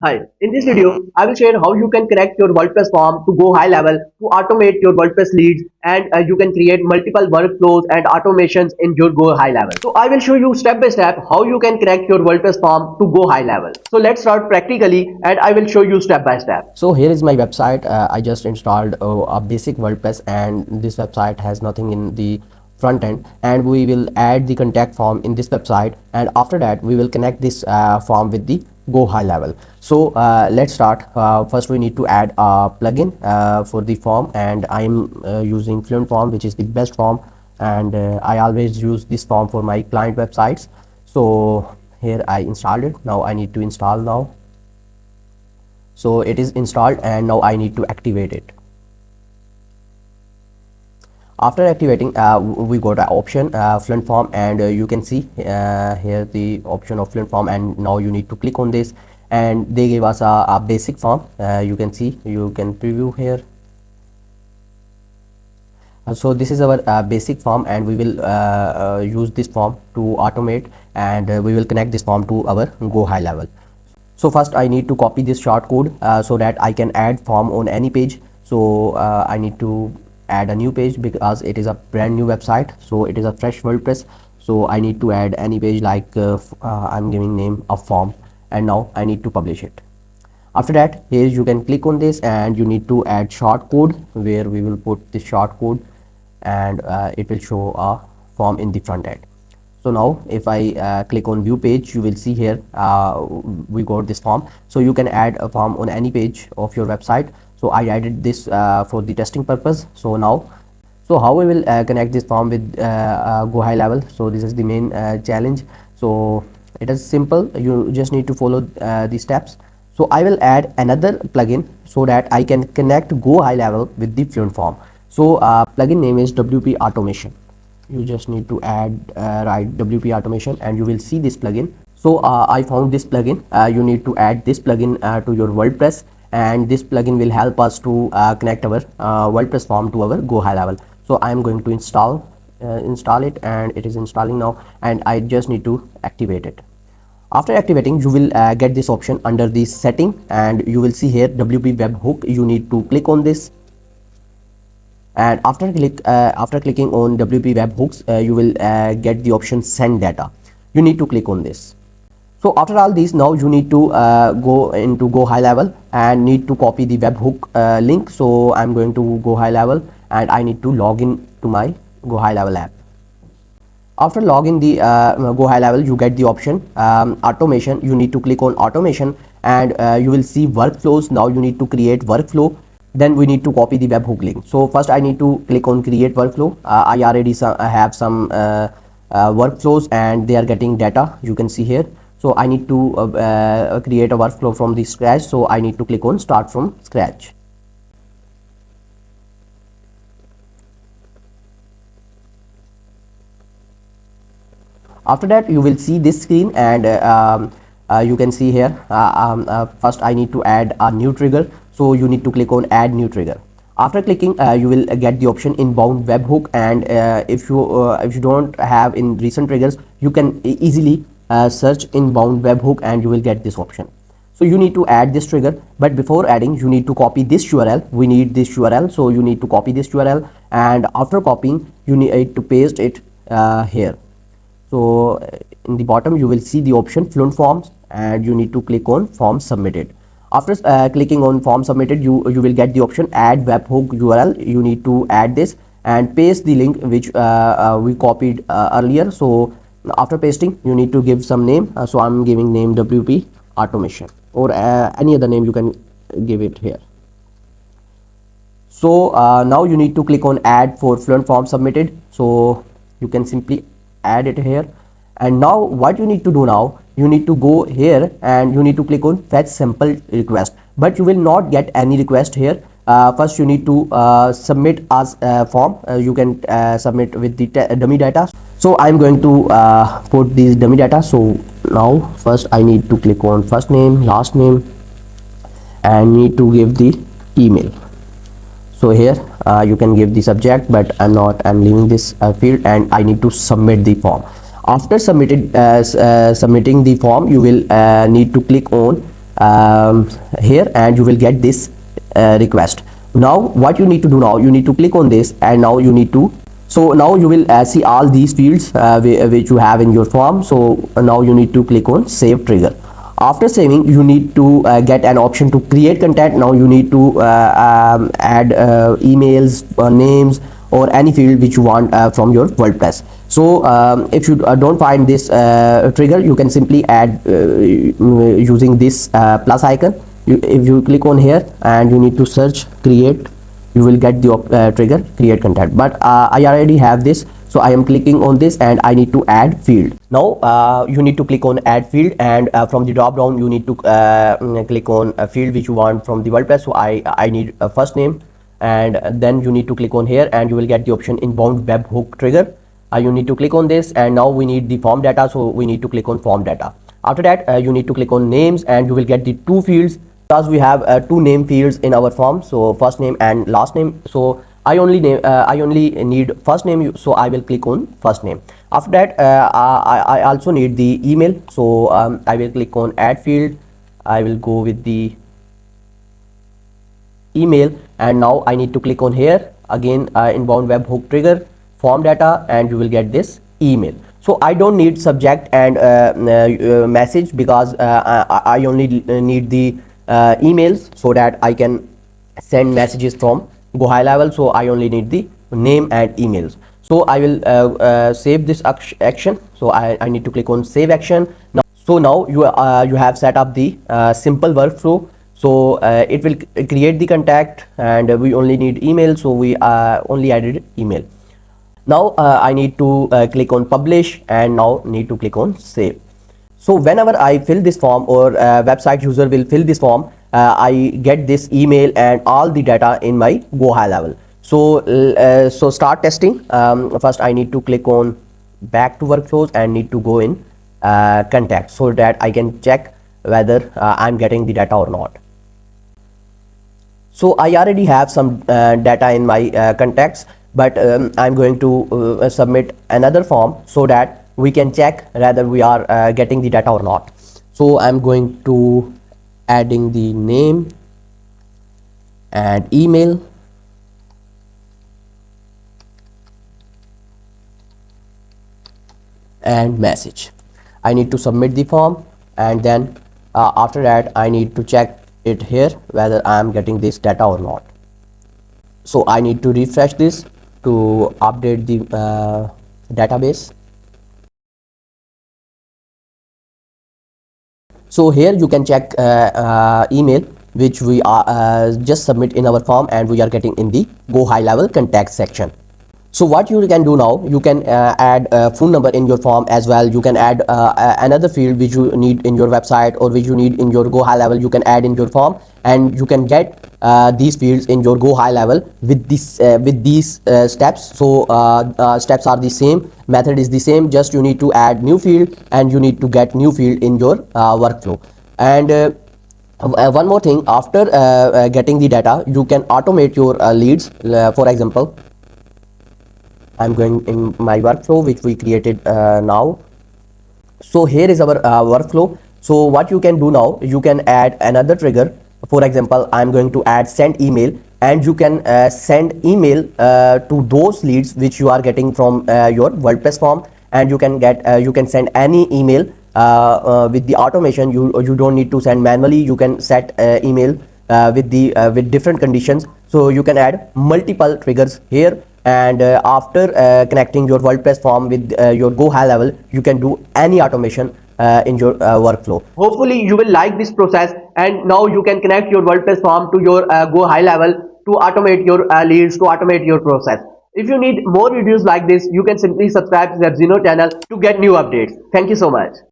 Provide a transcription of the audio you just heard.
Hi, in this video, I will share how you can connect your WordPress form to go high level to automate your WordPress leads and you can create multiple workflows and automations in your go high level. So I will show you step by step how you can connect your WordPress form to go high level. So let's start practically and I will show you step by step. So here is my website. I just installed a basic WordPress, and this website has nothing in the front end, and we will add the contact form in this website, and after that we will connect this form with the go high level. So let's start. First we need to add a plugin for the form, and I'm using Fluent Form, which is the best form, and I always use this form for my client websites. So here I installed it. Now I need to install now. So it is installed, and now I need to activate it. After activating, we got an option Fluent Form, and you can see here the option of Fluent Form, and now you need to click on this, and they gave us a basic form. You can see, you can preview here. So this is our basic form, and we will use this form to automate, and we will connect this form to our go high level. So first I need to copy this short code so that I can add form on any page. So I need to add a new page because it is a brand new website, so it is a fresh WordPress. So I need to add any page, like I'm giving name of form, and now I need to publish it. After that, here you can click on this, and you need to add short code, where we will put this short code, and it will show a form in the front end. So now if I click on view page, you will see here we got this form. So you can add a form on any page of your website. So I added this for the testing purpose. So now, so how we will connect this form with go high level. So this is the main challenge. So it is simple, you just need to follow the steps. So I will add another plugin so that I can connect go high level with the Fluent Form. So plugin name is WP Automation. You just need to add write WP Automation, and you will see this plugin. So I found this plugin. You need to add this plugin to your WordPress, and this plugin will help us to connect our WordPress form to our go high level. So I am going to install it, and it is installing now, and I just need to activate it. After activating, you will get this option under the setting, and you will see here WP webhook. You need to click on this, and after clicking on WP webhooks, you will get the option send data. You need to click on this. So after all these, now you need to go into go high level and need to copy the webhook link. So I'm going to go high level, and I need to log in to my go high level app. After logging the go high level, you get the option automation. You need to click on automation, and you will see workflows. Now you need to create workflow. Then we need to copy the webhook link. So first I need to click on create workflow. I already have some workflows, and they are getting data, you can see here. So I need to create a workflow from the scratch. So I need to click on start from scratch. After that, you will see this screen, and you can see here first I need to add a new trigger. So you need to click on add new trigger. After clicking, you will get the option inbound webhook, and if you don't have in recent triggers, you can easily search inbound webhook, and you will get this option. So you need to add this trigger, but before adding, you need to copy this URL. We need this URL, so you need to copy this URL, and after copying, you need to paste it here. So in the bottom, you will see the option Fluent Forms, and you need to click on form submitted. After clicking on form submitted, you will get the option add webhook URL. You need to add this and paste the link which we copied earlier. So after pasting, you need to give some name. So I'm giving name WP Automation, or any other name you can give it here. So now you need to click on add for Fluent Form submitted. So you can simply add it here. And now what you need to do now, you need to go here, and you need to click on fetch sample request, but you will not get any request here. First you need to submit as a form. You can submit with the dummy data. So I'm going to put these dummy data. So now first I need to click on first name, last name, and need to give the email. So here you can give the subject, but I'm leaving this field, and I need to submit the form. After submitting the form, you will need to click on here, and you will get this request. Now what you need to do, now you need to click on this, and now you need to, so now you will see all these fields which you have in your form. So now you need to click on save trigger. After saving, you need to get an option to create content. Now you need to add emails, names, or any field which you want from your WordPress. So if you don't find this trigger, you can simply add using this plus icon. If you click on here and you need to search create, you will get the trigger create content. But I already have this, so I am clicking on this and I need to add field. Now you need to click on add field, and from the drop down you need to click on a field which you want from the WordPress. So I need a first name, and then you need to click on here and you will get the option inbound webhook trigger. You need to click on this, and now we need the form data, so we need to click on form data. After that you need to click on names, and you will get the two fields, because we have two name fields in our form, so first name and last name. So I only need first name, so I will click on first name. After that I also need the email, so I will click on add field. I will go with the email, and now I need to click on here again, inbound webhook trigger, form data, and you will get this email. So I don't need subject and message, because I only need the emails, so that I can send messages from GoHighLevel. So I only need the name and emails. So I will save this action. So I need to click on save action. Now you have set up the simple workflow. So it will create the contact, and we only need email, so we only added email. Now I need to click on publish, and now need to click on save. So whenever I fill this form, or website user will fill this form, I get this email and all the data in my GoHighLevel. So start testing. First I need to click on back to workflows and need to go in contact, so that I can check whether I'm getting the data or not. So I already have some data in my contacts, but I'm going to submit another form, so that we can check whether we are getting the data or not. So I'm going to adding the name and email, and message. I need to submit the form, and then after that I need to check it here whether I am getting this data or not. So I need to refresh this to update the database. So here you can check email which we are just submit in our form, and we are getting in the GoHighLevel contact section. So what you can do now, you can add a phone number in your form as well. You can add another field which you need in your website, or which you need in your GoHighLevel, you can add in your form, and you can get these fields in your GoHighLevel with these steps. So steps are the same, method is the same, just you need to add new field, and you need to get new field in your workflow. And one more thing, after getting the data, you can automate your leads. For example, I'm going in my workflow which we created now. So here is our workflow. So what you can do now, you can add another trigger. For example, I'm going to add send email, and you can send email to those leads which you are getting from your WordPress form, and you can send any email with the automation. You don't need to send manually. You can set email with different conditions. So you can add multiple triggers here, and after connecting your WordPress form with your GoHighLevel, you can do any automation in your workflow. Hopefully you will like this process, and now you can connect your WordPress form to your GoHighLevel to automate your leads, to automate your process. If you need more videos like this, you can simply subscribe to the WebZeno channel to get new updates. Thank you so much.